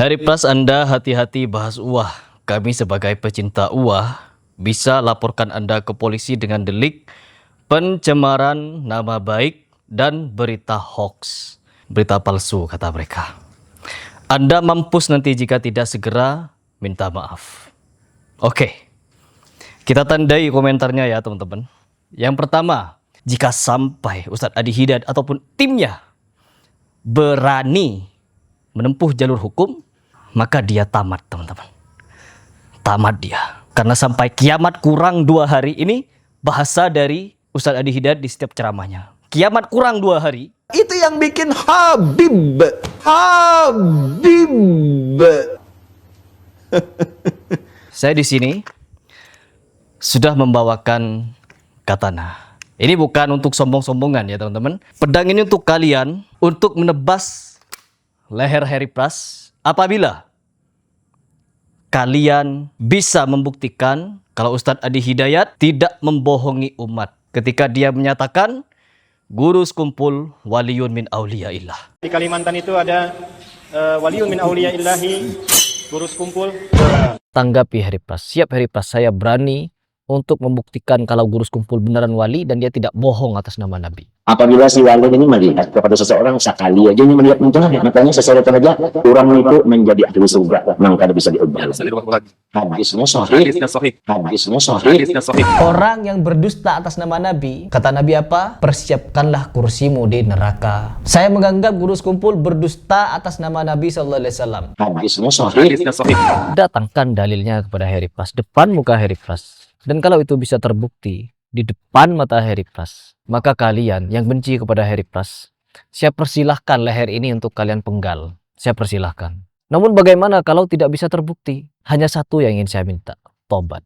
Hari Pras Anda hati-hati bahas uah. Kami sebagai pecinta uah bisa laporkan Anda ke polisi dengan delik pencemaran nama baik dan berita hoax. Berita palsu kata mereka. Anda mampus nanti jika tidak segera minta maaf. Oke, kita tandai komentarnya ya teman-teman. Yang pertama, jika sampai Ustadz Adi Hidayat ataupun timnya berani menempuh jalur hukum, maka dia tamat teman-teman. Tamat dia. Karena sampai kiamat kurang 2 hari ini bahasa dari Ustadz Adi Hidayat di setiap ceramahnya. Kiamat kurang 2 hari. Itu yang bikin Habib. Saya di sini sudah membawakan katana. Ini bukan untuk sombong-sombongan ya teman-teman. Pedang ini untuk kalian untuk menebas leher Hari Pras apabila kalian bisa membuktikan kalau Ustadz Adi Hidayat tidak membohongi umat ketika dia menyatakan guru sekumpul waliyun min auliyaillah. Di Kalimantan itu ada waliyun min auliyaillahi, guru sekumpul. Tanggapi Hari Pras, siap Hari Pras, saya berani untuk membuktikan kalau guru sekumpul beneran wali dan dia tidak bohong atas nama Nabi. Apabila si wali ini melihat kepada seseorang sekali aja ini melihat muncul, makanya sesuatu aja orang itu menjadi ahli surga, maka bisa diubah. Hadisnya sahih. Orang yang berdusta atas nama Nabi, kata Nabi apa? Persiapkanlah kursimu di neraka. Saya menganggap guru sekumpul berdusta atas nama Nabi SAW. Hadisnya sahih. Datangkan dalilnya kepada Hari Pras, depan muka Hari Pras. Dan kalau itu bisa terbukti di depan mata Hari Pras, maka kalian yang benci kepada Hari Pras, saya persilahkan leher ini untuk kalian penggal. Saya persilahkan. Namun bagaimana kalau tidak bisa terbukti? Hanya satu yang ingin saya minta, tobat.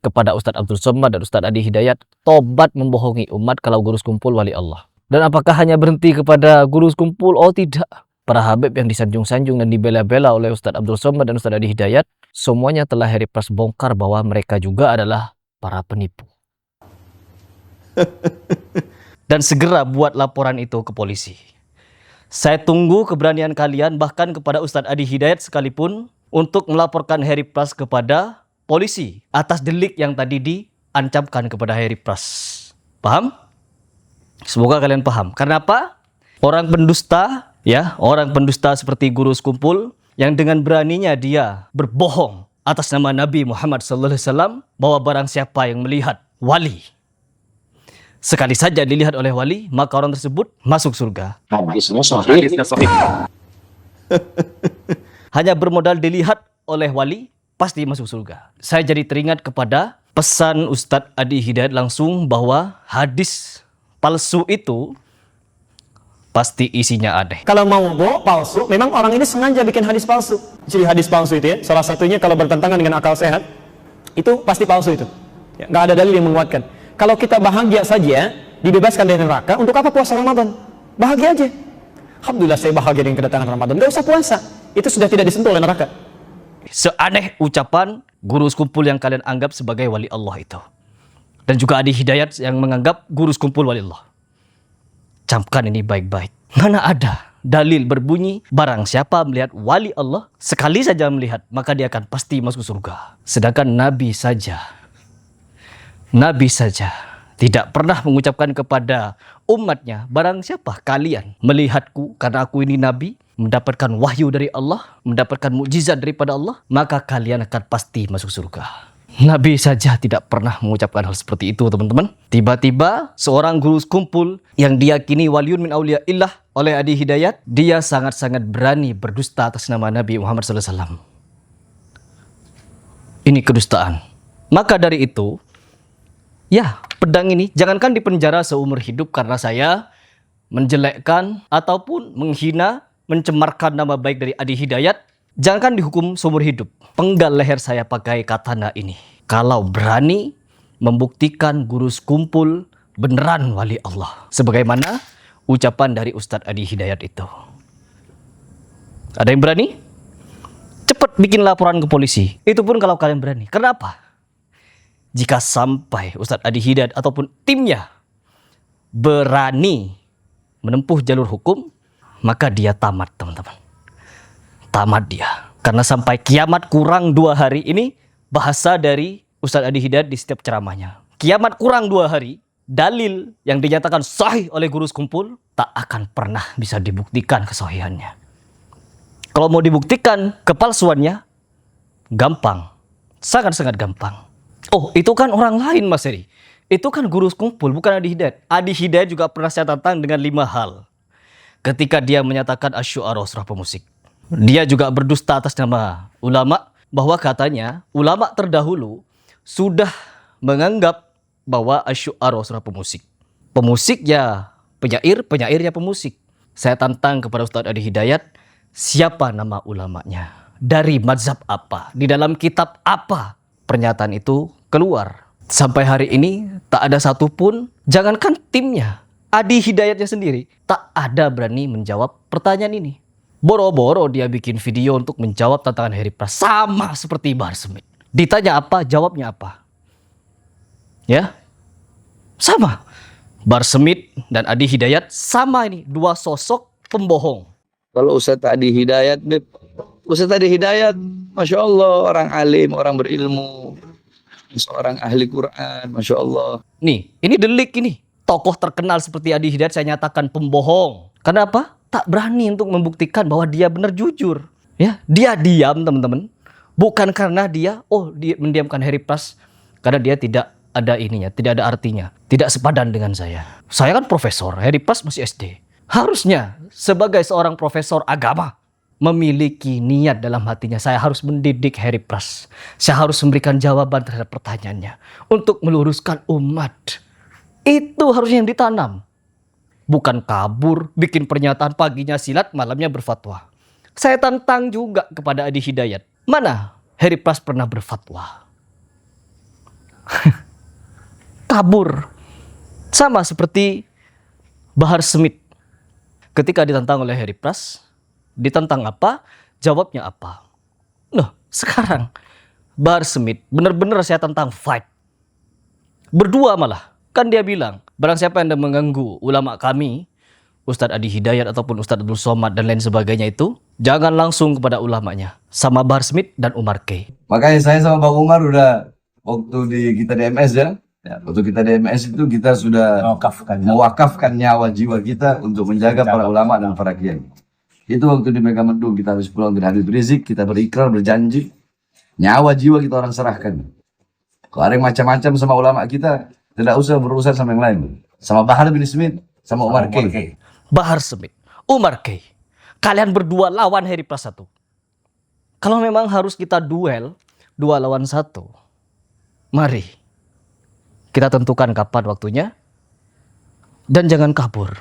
Kepada Ustadz Abdul Somad dan Ustadz Adi Hidayat, tobat membohongi umat kalau guru sekumpul wali Allah. Dan apakah hanya berhenti kepada guru sekumpul? Oh tidak. Para habib yang disanjung-sanjung dan dibela-bela oleh Ustadz Abdul Somad dan Ustadz Adi Hidayat, semuanya telah Hari Pras bongkar bahwa mereka juga adalah para penipu. Dan segera buat laporan itu ke polisi. Saya tunggu keberanian kalian bahkan kepada Ustadz Adi Hidayat sekalipun untuk melaporkan Hari Pras kepada polisi atas delik yang tadi diancamkan kepada Hari Pras. Paham? Semoga kalian paham. Karena apa? Orang pendusta, ya, orang pendusta seperti guru sekumpul yang dengan beraninya dia berbohong atas nama Nabi Muhammad SAW bahwa barang siapa yang melihat wali, sekali saja dilihat oleh wali, maka orang tersebut masuk surga. Hadisnya sahih. Hanya bermodal dilihat oleh wali, pasti masuk surga. Saya jadi teringat kepada pesan Ustadz Adi Hidayat langsung bahwa hadis palsu itu pasti isinya aneh. Kalau mau palsu, memang orang ini sengaja bikin hadis palsu. Jadi hadis palsu itu ya, salah satunya kalau bertentangan dengan akal sehat, itu pasti palsu itu. Ya, nggak ada dalil yang menguatkan. Kalau kita bahagia saja, dibebaskan dari neraka, untuk apa puasa Ramadan? Bahagia aja. Alhamdulillah saya bahagia dengan kedatangan Ramadan. Nggak usah puasa. Itu sudah tidak disentuh oleh neraka. Seaneh ucapan guru sekumpul yang kalian anggap sebagai wali Allah itu. Dan juga Adi Hidayat yang menganggap guru sekumpul wali Allah. Camkan ini baik-baik. Mana ada dalil berbunyi barang siapa melihat wali Allah, sekali saja melihat, maka dia akan pasti masuk surga. Sedangkan Nabi saja tidak pernah mengucapkan kepada umatnya, barang siapa kalian melihatku karena aku ini Nabi, mendapatkan wahyu dari Allah, mendapatkan mukjizat daripada Allah, maka kalian akan pasti masuk surga. Nabi saja tidak pernah mengucapkan hal seperti itu teman-teman. Tiba-tiba seorang guru sekumpul yang diyakini waliyun min auliyaillah oleh Adi Hidayat, dia sangat-sangat berani berdusta atas nama Nabi Muhammad SAW. Ini kedustaan. Maka dari itu, ya, pedang ini jangankan dipenjara seumur hidup karena saya menjelekkan ataupun menghina, mencemarkan nama baik dari Adi Hidayat. Jangankan dihukum seumur hidup, penggal leher saya pakai katana ini. Kalau berani membuktikan guru sekumpul beneran wali Allah. Sebagaimana ucapan dari Ustadz Adi Hidayat itu. Ada yang berani? Cepat bikin laporan ke polisi. Itu pun kalau kalian berani. Kenapa? Jika sampai Ustadz Adi Hidayat ataupun timnya berani menempuh jalur hukum, maka dia tamat teman-teman. tamat dia. Karena sampai kiamat kurang 2 hari ini bahasa dari Ustadz Adi Hidayat di setiap ceramahnya. Kiamat kurang 2 hari, dalil yang dinyatakan sahih oleh Guru Sekumpul tak akan pernah bisa dibuktikan kesahihannya. Kalau mau dibuktikan kepalsuannya, gampang. Sangat-sangat gampang. Oh, itu kan orang lain, Mas Heri. Itu kan Guru Sekumpul, bukan Adi Hidayat. Adi Hidayat juga pernah saya tantang dengan 5 hal. Ketika dia menyatakan asy'ara surah pemusik. Dia juga berdusta atas nama ulama, bahwa katanya ulama terdahulu sudah menganggap bahwa asy'ara surah pemusik. Pemusik ya penyair, penyair ya pemusik. Saya tantang kepada Ustadz Adi Hidayat, siapa nama ulamanya? Dari mazhab apa? Di dalam kitab apa? Pernyataan itu keluar. Sampai hari ini tak ada satupun, jangankan timnya, Adi Hidayatnya sendiri tak ada berani menjawab pertanyaan ini. Boro-boro dia bikin video untuk menjawab tantangan Harry Pras, sama seperti Bahar Smith. Ditanya apa, jawabnya apa. Ya, sama. Bahar Smith dan Adi Hidayat sama ini, 2 sosok pembohong. Kalau Ustadz Adi Hidayat, Ustadz Adi Hidayat, Masya Allah, orang alim, orang berilmu, seorang ahli Quran, Masya Allah. Nih, ini delik ini. Tokoh terkenal seperti Adi Hidayat saya nyatakan pembohong. Kenapa? Tak berani untuk membuktikan bahwa dia benar jujur. Ya, dia diam, teman-teman. Bukan karena dia mendiamkan Harry Pras karena dia tidak ada ininya, tidak ada artinya, tidak sepadan dengan saya. Saya kan profesor, Harry Pras masih SD. Harusnya sebagai seorang profesor agama memiliki niat dalam hatinya, saya harus mendidik Harry Pras. Saya harus memberikan jawaban terhadap pertanyaannya untuk meluruskan umat. Itu harusnya yang ditanam. Bukan kabur, bikin pernyataan paginya silat, malamnya berfatwa. Saya tantang juga kepada Adi Hidayat. Mana Harry Pras pernah berfatwa? Kabur. Sama seperti Bahar Smith. Ketika ditantang oleh Harry Pras, ditantang apa? Jawabnya apa? Nah, sekarang Bahar Smith benar-benar saya tantang fight. Berdua malah. Kan dia bilang, barang siapa yang mengganggu ulama kami, Ustadz Adi Hidayat ataupun Ustadz Abdul Somad dan lain sebagainya itu, jangan langsung kepada ulamanya. Sama Bahar Smith dan Umar Key. Makanya saya sama Bang Umar udah waktu kita di MS ya, waktu kita di MS itu kita sudah mewakafkan nyawa jiwa kita untuk menjaga para ulama dan para kiai. Itu waktu di Megamendung kita habis pulang dari Habib Rizik, kita berikrar berjanji nyawa jiwa kita orang serahkan. Kalau ada yang macam-macam sama ulama kita, tidak usah berurusan sama yang lain. Sama Bahar bin Smith, sama Umar Key. Bahar Smith, Umar Key. Kalian berdua lawan Harry Pras 1. Kalau memang harus kita duel 2 lawan 1, mari kita tentukan kapan waktunya. Dan jangan kabur.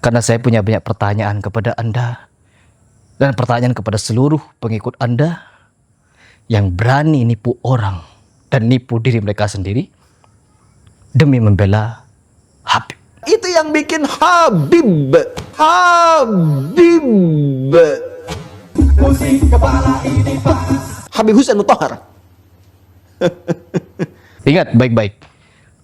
Karena saya punya banyak pertanyaan kepada Anda. Dan pertanyaan kepada seluruh pengikut Anda yang berani nipu orang dan nipu diri mereka sendiri demi membela Habib. Itu yang bikin Habib. Habib Hussein Mutahhar. Ingat baik-baik.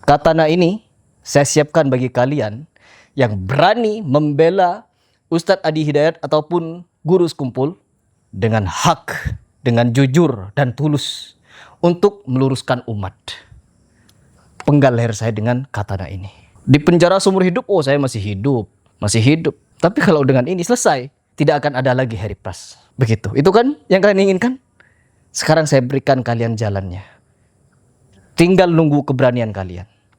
Katana ini saya siapkan bagi kalian yang berani membela Ustadz Adi Hidayat ataupun Guru Sekumpul dengan hak, dengan jujur dan tulus untuk meluruskan umat. Penggal leher saya dengan katana ini. Di penjara seumur hidup, oh saya masih hidup. Tapi kalau dengan ini selesai, tidak akan ada lagi Harry Pras. Begitu. Itu kan yang kalian inginkan? Sekarang saya berikan kalian jalannya. Tinggal nunggu keberanian kalian.